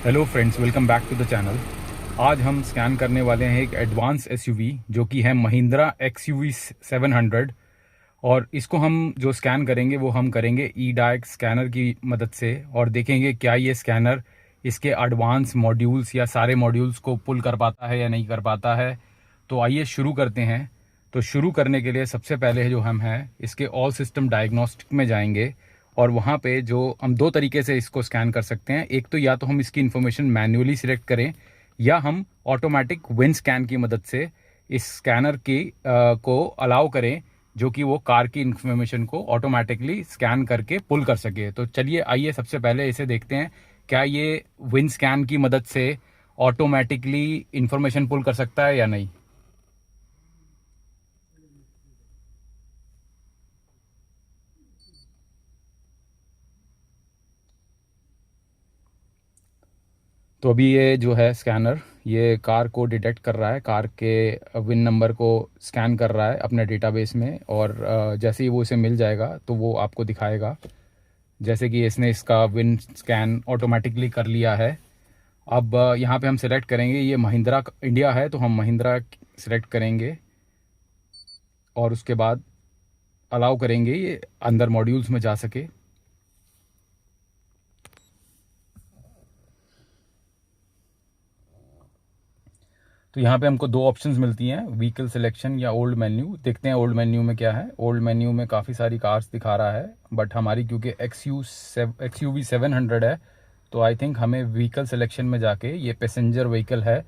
Hello friends, welcome back to the channel. आज हम scan करने वाले हैं एक एडवांस एसयूवी जो कि है महिंद्रा एक्सयूवी 700। और इसको हम जो स्कैन करेंगे वो हम करेंगे ई डायक स्कैनर की मदद से और देखेंगे क्या ये स्कैनर इसके एडवांस मॉड्यूल्स या सारे मॉड्यूल्स को पुल कर पाता है या नहीं कर पाता है। तो आइए शुरू करते हैं। तो शुरू करने के लिए सबसे पहले जो हम हैं इसके ऑल सिस्टम डायग्नोस्टिक में जाएंगे और वहाँ पे जो हम दो तरीके से इसको स्कैन कर सकते हैं। एक तो या तो हम इसकी इन्फॉर्मेशन मैन्युअली सिलेक्ट करें या हम ऑटोमेटिक विन स्कैन की मदद से इस स्कैनर की को अलाउ करें जो कि वो कार की इन्फॉर्मेशन को ऑटोमेटिकली स्कैन करके पुल कर सके। तो चलिए आइए सबसे पहले इसे देखते हैं क्या ये विन स्कैन की मदद से ऑटोमेटिकली इन्फॉर्मेशन पुल कर सकता है या नहीं। तो अभी ये जो है स्कैनर ये कार को डिटेक्ट कर रहा है, कार के विन नंबर को स्कैन कर रहा है अपने डेटाबेस में और जैसे ही वो इसे मिल जाएगा तो वो आपको दिखाएगा। जैसे कि इसने इसका विन स्कैन ऑटोमेटिकली कर लिया है। अब यहाँ पे हम सिलेक्ट करेंगे, ये महिंद्रा इंडिया है तो हम महिंद्रा सिलेक्ट करेंगे और उसके बाद अलाउ करेंगे ये अंदर मॉड्यूल्स में जा सके। तो यहाँ पे हमको दो ऑप्शंस मिलती हैं, व्हीकल सिलेक्शन या ओल्ड मेन्यू। देखते हैं ओल्ड मेन्यू में क्या है। ओल्ड मेन्यू में काफ़ी सारी कार्स दिखा रहा है बट हमारी क्योंकि एक्सयूवी 700 है तो आई थिंक हमें व्हीकल सिलेक्शन में जाके ये पैसेंजर व्हीकल है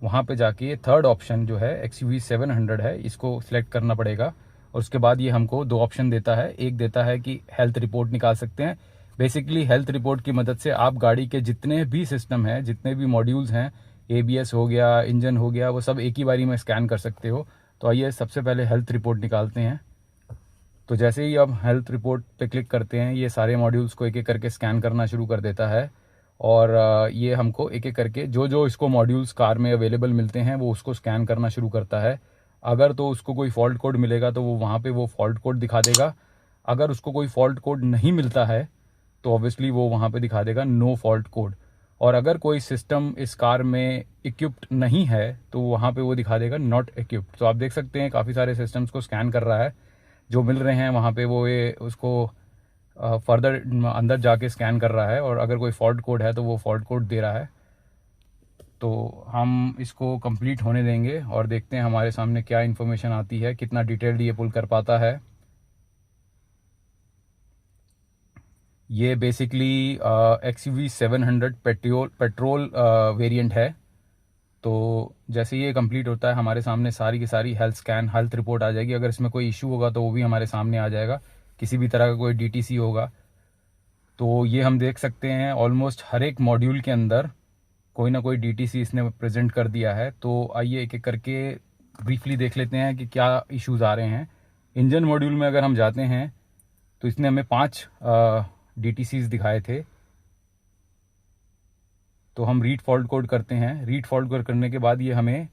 वहाँ पे जाके ये थर्ड ऑप्शन जो है एक्सयूवी 700 है इसको सिलेक्ट करना पड़ेगा। और उसके बाद ये हमको दो ऑप्शन देता है। एक देता है कि हेल्थ रिपोर्ट निकाल सकते हैं। बेसिकली हेल्थ रिपोर्ट की मदद से आप गाड़ी के जितने भी सिस्टम हैं, जितने भी मॉड्यूल्स हैं, एबीएस हो गया, इंजन हो गया, वो सब एक ही बारी में स्कैन कर सकते हो। तो आइए सबसे पहले हेल्थ रिपोर्ट निकालते हैं। तो जैसे ही अब हेल्थ रिपोर्ट पे क्लिक करते हैं ये सारे मॉड्यूल्स को एक एक करके स्कैन करना शुरू कर देता है और ये हमको एक एक करके जो जो इसको मॉड्यूल्स कार में अवेलेबल मिलते हैं वो उसको स्कैन करना शुरू करता है। अगर तो उसको कोई फॉल्ट कोड मिलेगा तो वो वहाँ पे वो फॉल्ट कोड दिखा देगा। अगर उसको कोई फॉल्ट कोड नहीं मिलता है तो ऑब्वियसली वो वहाँ पे दिखा देगा नो फॉल्ट कोड। और अगर कोई सिस्टम इस कार में इक्विप्ड नहीं है तो वहाँ पे वो दिखा देगा नॉट इक्विप्ड। तो आप देख सकते हैं काफ़ी सारे सिस्टम्स को स्कैन कर रहा है, जो मिल रहे हैं वहाँ पे वो ये उसको फर्दर अंदर जाके स्कैन कर रहा है और अगर कोई फॉल्ट कोड है तो वो फॉल्ट कोड दे रहा है। तो हम इसको कंप्लीट होने देंगे और देखते हैं हमारे सामने क्या इन्फॉर्मेशन आती है, कितना डिटेल्ड ये पुल कर पाता है। ये बेसिकली एक्सयूवी 700 पेट्रोल वेरिएंट है। तो जैसे ये कंप्लीट होता है हमारे सामने सारी की सारी हेल्थ स्कैन हेल्थ रिपोर्ट आ जाएगी। अगर इसमें कोई इशू होगा तो वो भी हमारे सामने आ जाएगा, किसी भी तरह का कोई डीटीसी होगा तो ये हम देख सकते हैं। ऑलमोस्ट हर एक मॉड्यूल के अंदर कोई ना कोई डीटीसी इसने प्रेजेंट कर दिया है। तो आइए एक एक करके ब्रीफली देख लेते हैं कि क्या इश्यूज़ आ रहे हैं। इंजन मॉड्यूल में अगर हम जाते हैं तो इसने हमें 5 डीटीसीज दिखाए थे। तो हम रीड फॉल्ट कोड करते हैं। रीड फॉल्ट कोड करने के बाद ये हमें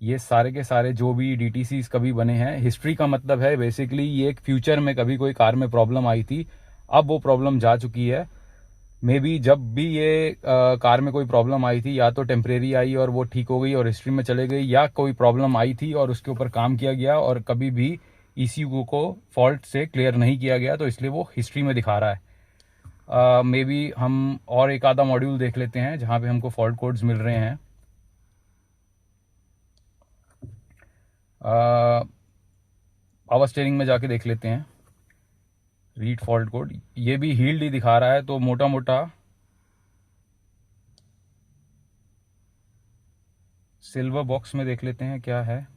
ये सारे के सारे जो भी डीटीसीज कभी बने हैं, हिस्ट्री का मतलब है बेसिकली ये एक फ्यूचर में कभी कोई कार में प्रॉब्लम आई थी, अब वो प्रॉब्लम जा चुकी है। मे बी जब भी ये कार में कोई प्रॉब्लम आई थी या तो टेम्परेरी आई और वो ठीक हो गई और हिस्ट्री में चले गई, या कोई प्रॉब्लम आई थी और उसके ऊपर काम किया गया और कभी भी ईसीयू को फॉल्ट से क्लियर नहीं किया गया तो इसलिए वो हिस्ट्री में दिखा रहा है। मे बी हम और एक आधा मॉड्यूल देख लेते हैं जहाँ पे हमको फॉल्ट कोड्स मिल रहे हैं। पावर स्टीयरिंग में जाके देख लेते हैं रीड फॉल्ट कोड। ये भी हील्ड ही दिखा रहा है तो मोटा मोटा सिल्वर बॉक्स में देख लेते हैं क्या है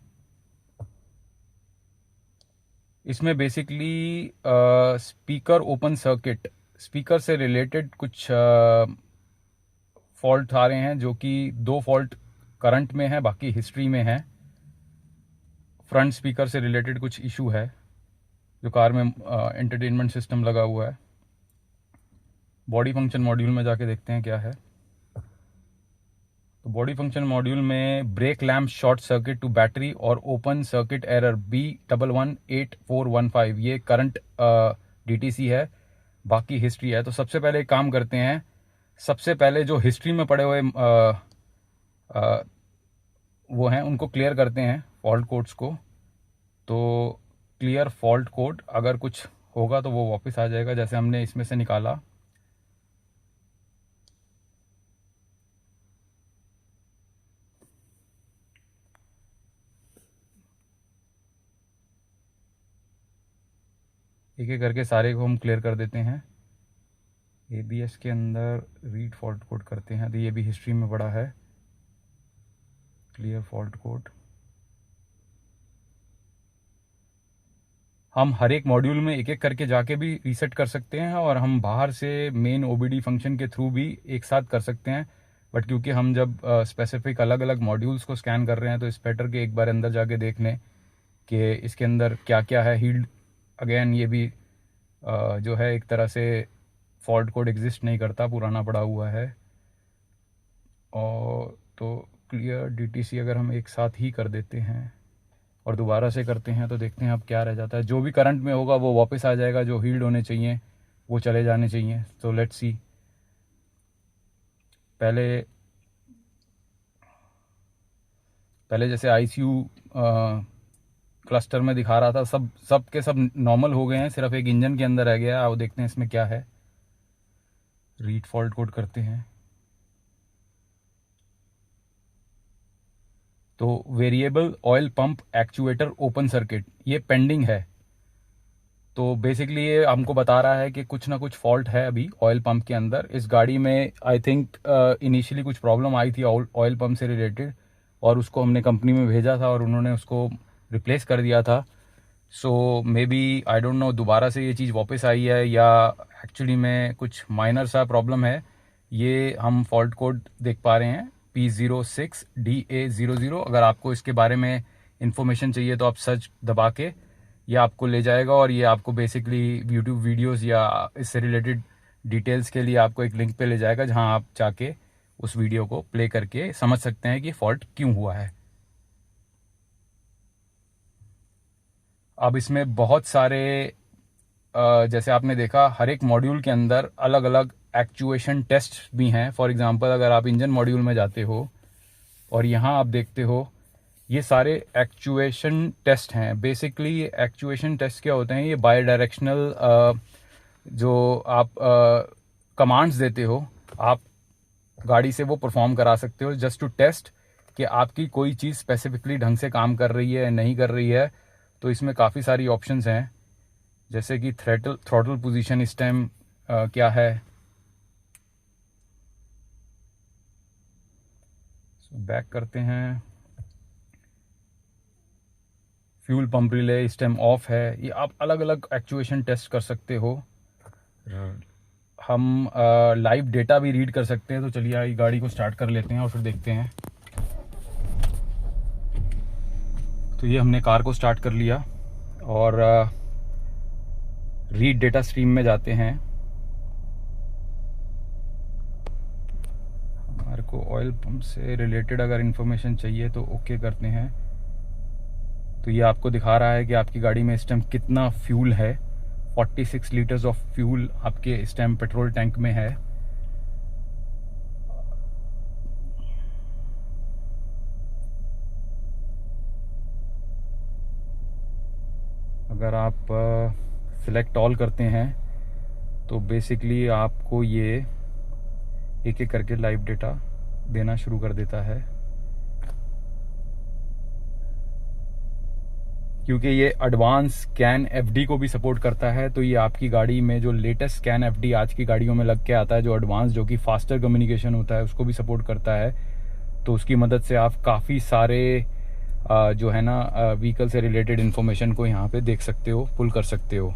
इसमें। Basically speaker open circuit, speaker से रिलेटेड कुछ फॉल्ट आ रहे हैं जो कि 2 फॉल्ट करंट में है, बाकी हिस्ट्री में है। फ्रंट स्पीकर से रिलेटेड कुछ इशू है जो कार में एंटरटेनमेंट सिस्टम लगा हुआ है। बॉडी फंक्शन मॉड्यूल में जाके देखते हैं क्या है। तो बॉडी फंक्शन मॉड्यूल में brake lamp short circuit to battery और ओपन सर्किट एरर B118415 ये करंट डीटीसी है, बाकी हिस्ट्री है। तो सबसे पहले एक काम करते हैं, सबसे पहले जो हिस्ट्री में पड़े हुए वो हैं उनको क्लियर करते हैं, फॉल्ट कोड्स को। तो क्लियर फॉल्ट कोड, अगर कुछ होगा तो वो वापस आ जाएगा, जैसे हमने इसमें से निकाला। एक एक करके सारे को हम क्लियर कर देते हैं। ABS के अंदर रीड फॉल्ट कोड करते हैं, तो ये भी हिस्ट्री में पड़ा है, क्लियर फॉल्ट कोड। हम हर एक मॉड्यूल में एक एक करके जाके भी रीसेट कर सकते हैं, और हम बाहर से मेन OBD फंक्शन के थ्रू भी एक साथ कर सकते हैं। बट क्योंकि हम जब स्पेसिफिक अलग अलग मॉड्यूल्स को स्कैन कर रहे हैं, तो इस बेटर के एक बार अंदर जाके देख लें कि इसके अंदर क्या क्या है। हील्ड अगेन ये भी जो है एक तरह से फॉल्ट कोड एग्जिस्ट नहीं करता, पुराना पड़ा हुआ है। और तो क्लियर DTC अगर हम एक साथ ही कर देते हैं और दोबारा से करते हैं, तो देखते हैं अब क्या रह जाता है। जो भी करंट में होगा वो वापस आ जाएगा, जो हील्ड होने चाहिए वो चले जाने चाहिए। तो लेट्स सी। पहले जैसे ICU क्लस्टर में दिखा रहा था, सब के सब नॉर्मल हो गए हैं, सिर्फ एक इंजन के अंदर रह गया है। अब देखते हैं इसमें क्या है। रीड फॉल्ट कोड करते हैं, तो variable oil pump actuator open circuit ये पेंडिंग है। तो बेसिकली ये हमको बता रहा है कि कुछ ना कुछ फॉल्ट है अभी ऑयल पंप के अंदर। इस गाड़ी में आई थिंक इनिशियली कुछ प्रॉब्लम आई थी ऑयल पंप से रिलेटेड, और उसको हमने कंपनी में भेजा था और उन्होंने उसको रिप्लेस कर दिया था। So maybe I don't know दोबारा से ये चीज़ वापस आई है या एक्चुअली में कुछ माइनर सा प्रॉब्लम है। ये हम फॉल्ट कोड देख पा रहे हैं P06DA00। अगर आपको इसके बारे में इंफॉर्मेशन चाहिए तो आप सर्च दबा के ये आपको ले जाएगा, और ये आपको बेसिकली यूट्यूब वीडियोस या इससे रिलेटेड डिटेल्स के लिए आपको एक लिंक पे ले जाएगा, जहां आप जाके उस वीडियो को प्ले करके समझ सकते हैं कि फॉल्ट क्यों हुआ है। अब इसमें बहुत सारे जैसे आपने देखा हर एक मॉड्यूल के अंदर अलग अलग एक्चुएशन टेस्ट भी हैं। फॉर एग्जांपल अगर आप इंजन मॉड्यूल में जाते हो और यहाँ आप देखते हो ये सारे एक्चुएशन टेस्ट हैं। बेसिकली एक्चुएशन टेस्ट क्या होते हैं, ये बाई डायरेक्शनल जो आप कमांड्स देते हो, आप गाड़ी से वो परफॉर्म करा सकते हो जस्ट टू टेस्ट कि आपकी कोई चीज़ स्पेसिफिकली ढंग से काम कर रही है नहीं कर रही है। तो इसमें काफ़ी सारी ऑप्शंस हैं, जैसे कि थ्रॉटल पोजीशन इस टाइम क्या है। बैक करते हैं। फ्यूल पंप रिले इस टाइम ऑफ है। ये आप अलग अलग एक्चुएशन टेस्ट कर सकते हो। हम लाइव डेटा भी रीड कर सकते हैं। तो चलिए ये गाड़ी को स्टार्ट कर लेते हैं और फिर देखते हैं। तो ये हमने कार को स्टार्ट कर लिया और रीड डेटा स्ट्रीम में जाते हैं। हमारे को ऑयल पंप से रिलेटेड अगर इंफॉर्मेशन चाहिए तो ओके करते हैं। तो ये आपको दिखा रहा है कि आपकी गाड़ी में इस टाइम कितना फ्यूल है। 46 लीटर्स ऑफ फ्यूल आपके इस टाइम पेट्रोल टैंक में है। अगर आप सिलेक्ट ऑल करते हैं तो बेसिकली आपको ये एक एक करके लाइव डेटा देना शुरू कर देता है। क्योंकि ये एडवांस स्कैन FD को भी सपोर्ट करता है, तो ये आपकी गाड़ी में जो लेटेस्ट स्कैन FD आज की गाड़ियों में लग के आता है, जो एडवांस जो कि फास्टर कम्युनिकेशन होता है, उसको भी सपोर्ट करता है। तो उसकी मदद से आप काफ़ी सारे जो है ना व्हीकल से रिलेटेड इन्फॉर्मेशन को यहाँ पे देख सकते हो, पुल कर सकते हो।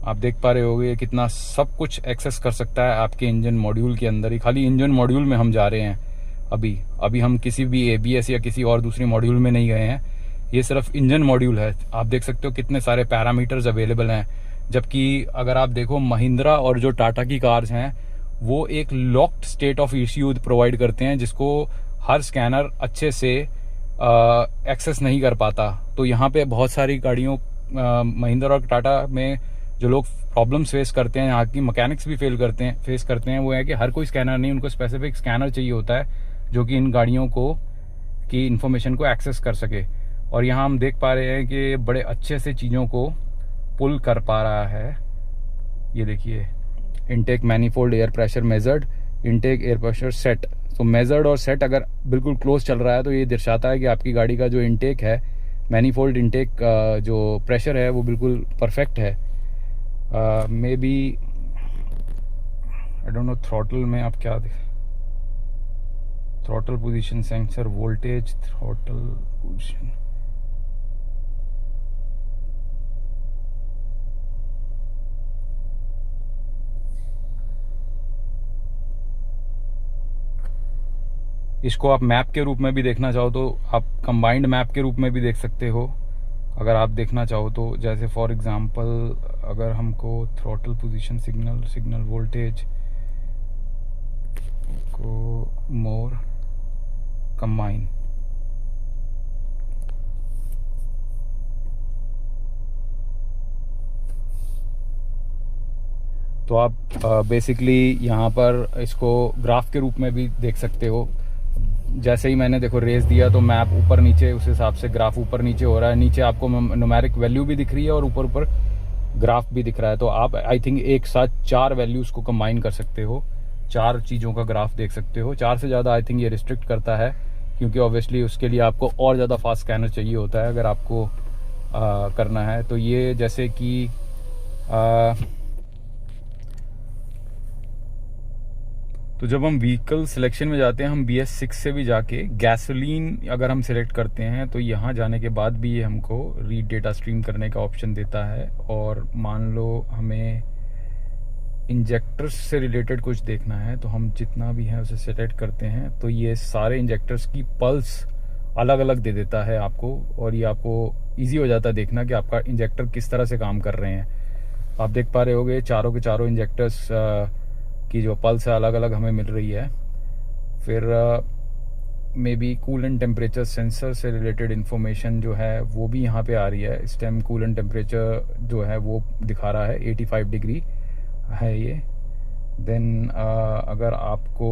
आप देख पा रहे होगे कितना सब कुछ एक्सेस कर सकता है आपके इंजन मॉड्यूल के अंदर ही। खाली इंजन मॉड्यूल में हम जा रहे हैं अभी हम किसी भी ABS या किसी और दूसरी मॉड्यूल में नहीं गए हैं। ये सिर्फ इंजन मॉड्यूल है। आप देख सकते हो कितने सारे पैरामीटर्स अवेलेबल हैं। जबकि अगर आप देखो महिंद्रा और जो टाटा की कार्स हैं वो एक locked state of ECU provide करते हैं, जिसको हर स्कैनर अच्छे से एक्सेस नहीं कर पाता। तो यहाँ पे बहुत सारी गाड़ियों महिंद्रा और टाटा में जो लोग प्रॉब्लम्स फेस करते हैं, यहाँ की मैकेनिक्स भी फेस करते हैं, वो है कि हर कोई स्कैनर नहीं, उनको स्पेसिफिक स्कैनर चाहिए होता है जो कि इन गाड़ियों को की इन्फॉर्मेशन को एक्सेस कर सके। और यहाँ हम देख पा रहे हैं कि बड़े अच्छे से चीज़ों को पुल कर पा रहा है। ये देखिए, intake manifold air pressure measured, intake air pressure set. तो मेजर्ड और सेट अगर बिल्कुल क्लोज चल रहा है तो ये दर्शाता है कि आपकी गाड़ी का जो इनटेक है, मैनिफोल्ड इनटेक जो प्रेशर है वो बिल्कुल परफेक्ट है। Maybe I don't know throttle में आप क्या देख, throttle position sensor, voltage, throttle position. इसको आप मैप के रूप में भी देखना चाहो तो आप कंबाइंड मैप के रूप में भी देख सकते हो, अगर आप देखना चाहो तो। जैसे फॉर एग्जांपल अगर हमको थ्रॉटल पोजीशन, सिग्नल वोल्टेज को मोर कंबाइन, तो आप बेसिकली यहाँ पर इसको ग्राफ के रूप में भी देख सकते हो। जैसे ही मैंने देखो रेस दिया तो मैप ऊपर नीचे, उस हिसाब से ग्राफ ऊपर नीचे हो रहा है। नीचे आपको न्यूमेरिक वैल्यू भी दिख रही है और ऊपर ऊपर ग्राफ भी दिख रहा है। तो आप आई थिंक एक साथ 4 वैल्यूज को कंबाइन कर सकते हो, 4 चीज़ों का ग्राफ देख सकते हो। 4 से ज़्यादा आई थिंक ये रिस्ट्रिक्ट करता है, क्योंकि ऑब्वियसली उसके लिए आपको और ज़्यादा फास्ट स्कैनर चाहिए होता है अगर आपको करना है। तो ये जैसे कि तो जब हम व्हीकल सिलेक्शन में जाते हैं, हम BS6 से भी जाके गैसोलीन अगर हम सिलेक्ट करते हैं तो यहाँ जाने के बाद भी ये हमको रीड डेटा स्ट्रीम करने का ऑप्शन देता है। और मान लो हमें इंजेक्टर्स से रिलेटेड कुछ देखना है तो हम जितना भी है उसे सेलेक्ट करते हैं, तो ये सारे इंजेक्टर्स की पल्स अलग अलग दे देता है आपको, और ये आपको ईजी हो जाता है देखना कि आपका इंजेक्टर किस तरह से काम कर रहे हैं। आप देख पा रहे होगे चारों के चारों इंजेक्टर्स की जो पल्स है अलग अलग हमें मिल रही है। फिर may be coolant temperature sensor से रिलेटेड इन्फॉर्मेशन जो है वो भी यहाँ पे आ रही है। इस टाइम कूलेंट टेम्परेचर जो है वो दिखा रहा है 85 डिग्री है ये। देन अगर आपको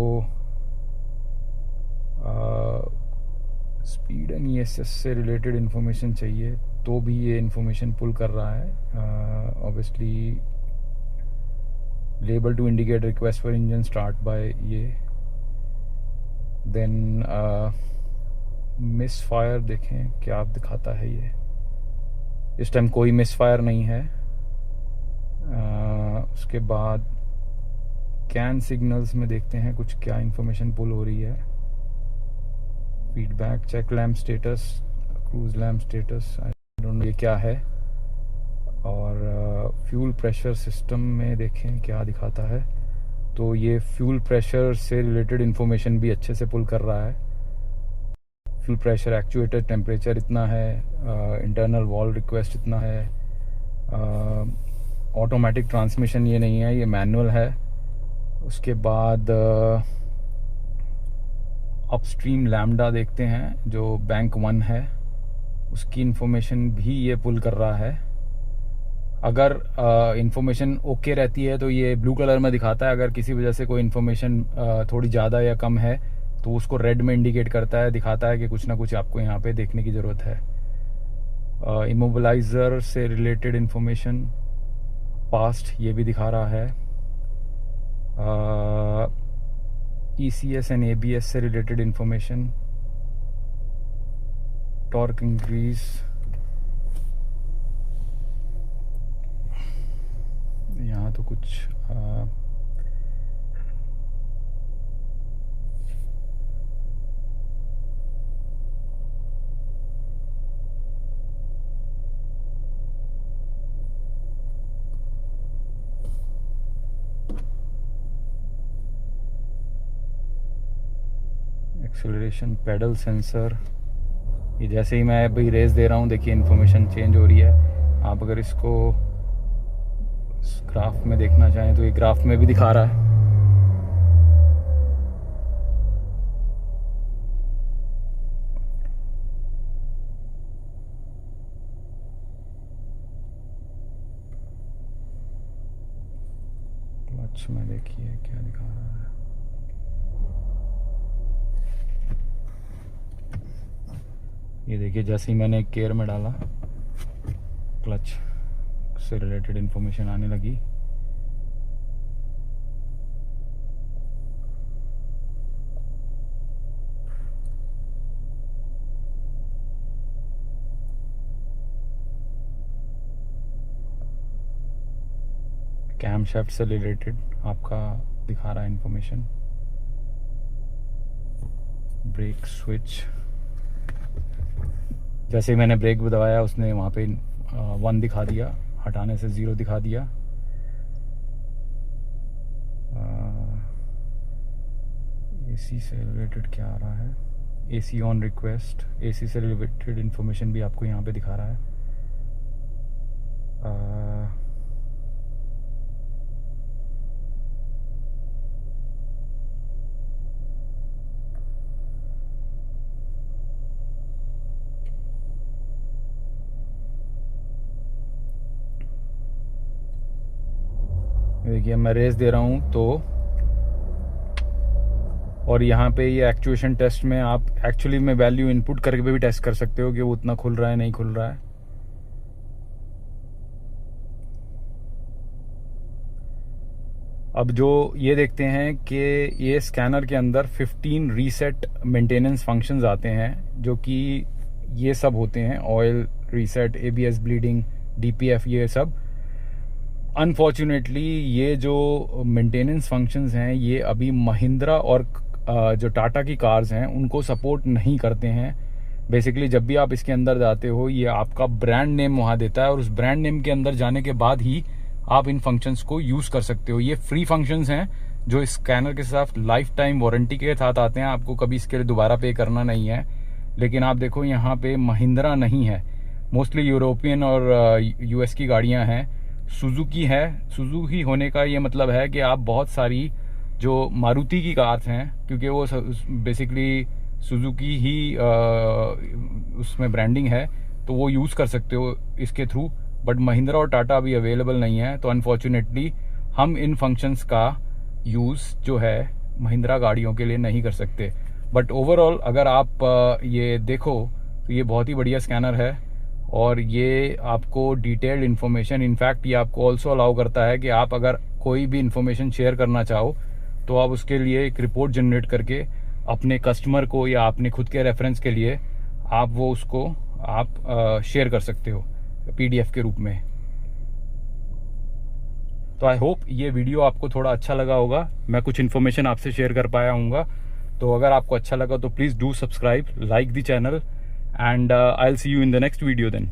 स्पीड एंड ESS से रिलेटेड इन्फॉर्मेशन चाहिए तो भी ये इन्फॉर्मेशन पुल कर रहा है। Obviously label to indicate request for engine start by ये। देन मिस फायर देखें क्या आप दिखाता है ये। इस टाइम कोई मिस फायर नहीं है। उसके बाद कैन सिग्नल्स में देखते हैं कुछ क्या इन्फॉर्मेशन पुल हो रही है। Feedback, check lamp status, cruise lamp status, I don't know ये क्या है। और फ्यूल प्रेशर सिस्टम में देखें क्या दिखाता है, तो ये फ्यूल प्रेशर से रिलेटेड इन्फॉर्मेशन भी अच्छे से पुल कर रहा है। फ्यूल प्रेशर, एक्चुएटर टेम्परेचर इतना है, इंटरनल वॉल रिक्वेस्ट इतना है। ऑटोमेटिक ट्रांसमिशन ये नहीं है, ये मैनुअल है। उसके बाद अपस्ट्रीम लैम्डा देखते हैं जो बैंक 1 है, उसकी इन्फॉर्मेशन भी ये पुल कर रहा है। अगर इन्फॉर्मेशन ओके रहती है तो ये ब्लू कलर में दिखाता है, अगर किसी वजह से कोई इन्फॉर्मेशन थोड़ी ज़्यादा या कम है तो उसको रेड में इंडिकेट करता है, दिखाता है कि कुछ ना कुछ आपको यहाँ पे देखने की ज़रूरत है। इमोबिलाइज़र से रिलेटेड इन्फॉर्मेशन पास्ट ये भी दिखा रहा है। ECS एंड ABS से रिलेटेड इन्फॉर्मेशन, टॉर्क इंक्रीज, यहाँ तो कुछ एक्सेलरेशन, पेडल सेंसर। ये जैसे ही मैं अभी रेस दे रहा हूँ देखिए इन्फॉर्मेशन चेंज हो रही है। आप अगर इसको ग्राफ में देखना चाहें तो ये ग्राफ में भी दिखा रहा है। क्लच में देखिए क्या दिखा रहा है। ये देखिए जैसे ही मैंने केयर में डाला क्लच से रिलेटेड इंफॉर्मेशन आने लगी। कैमशाफ्ट से रिलेटेड आपका दिखा रहा है इंफॉर्मेशन। ब्रेक स्विच, जैसे ही मैंने ब्रेक दबाया उसने वहाँ पे 1 दिखा दिया, हटाने से 0 दिखा दिया। एसी से रिलेटेड क्या आ रहा है, एसी ऑन रिक्वेस्ट, एसी से रिलेटेड इंफॉर्मेशन भी आपको यहाँ पे दिखा रहा है। देखिए मैं रेस दे रहा हूँ तो, और यहाँ पे ये एक्चुएशन टेस्ट में आप एक्चुअली में वैल्यू इनपुट करके भी टेस्ट कर सकते हो कि वो उतना खुल रहा है नहीं खुल रहा है। अब जो ये देखते हैं कि ये स्कैनर के अंदर 15 रीसेट मेंटेनेंस फंक्शंस आते हैं, जो कि ये सब होते हैं oil reset, ABS bleeding, DPF, ये सब। अनफॉर्चुनेटली ये जो मेंटेनेंस फंक्शंस हैं ये अभी महिंद्रा और जो टाटा की कार्स हैं उनको सपोर्ट नहीं करते हैं। बेसिकली जब भी आप इसके अंदर जाते हो ये आपका ब्रांड नेम वहाँ देता है, और उस ब्रांड नेम के अंदर जाने के बाद ही आप इन फंक्शंस को यूज़ कर सकते हो। ये फ्री फंक्शंस हैं जो इस स्कैनर के साथ लाइफ टाइम वारंटी के साथ आते हैं, आपको कभी इसके लिए दोबारा पे करना नहीं है। लेकिन आप देखो यहाँ पे महिंद्रा नहीं है, मोस्टली यूरोपियन और यूएस की गाड़ियाँ हैं, सुजुकी है। सुजुकी होने का ये मतलब है कि आप बहुत सारी जो मारुति की कार्स हैं, क्योंकि वो बेसिकली सुजुकी ही उसमें ब्रांडिंग है, तो वो यूज़ कर सकते हो इसके थ्रू। बट महिंद्रा और टाटा अभी अवेलेबल नहीं है, तो अनफॉर्चुनेटली हम इन फंक्शंस का यूज़ जो है महिंद्रा गाड़ियों के लिए नहीं कर सकते। बट ओवरऑल अगर आप ये देखो तो ये बहुत ही बढ़िया स्कैनर है, और ये आपको डिटेल्ड इन्फॉर्मेशन, इनफैक्ट ये आपको ऑल्सो अलाउ करता है कि आप अगर कोई भी इन्फॉर्मेशन शेयर करना चाहो तो आप उसके लिए एक रिपोर्ट जनरेट करके अपने कस्टमर को या अपने खुद के रेफरेंस के लिए आप वो उसको आप शेयर कर सकते हो पीडीएफ के रूप में। तो आई होप ये वीडियो आपको थोड़ा अच्छा लगा होगा, मैं कुछ इन्फॉर्मेशन आपसे शेयर कर पाया हूँगा। तो अगर आपको अच्छा लगा तो please do subscribe, like the channel, and I'll see you in the next video then.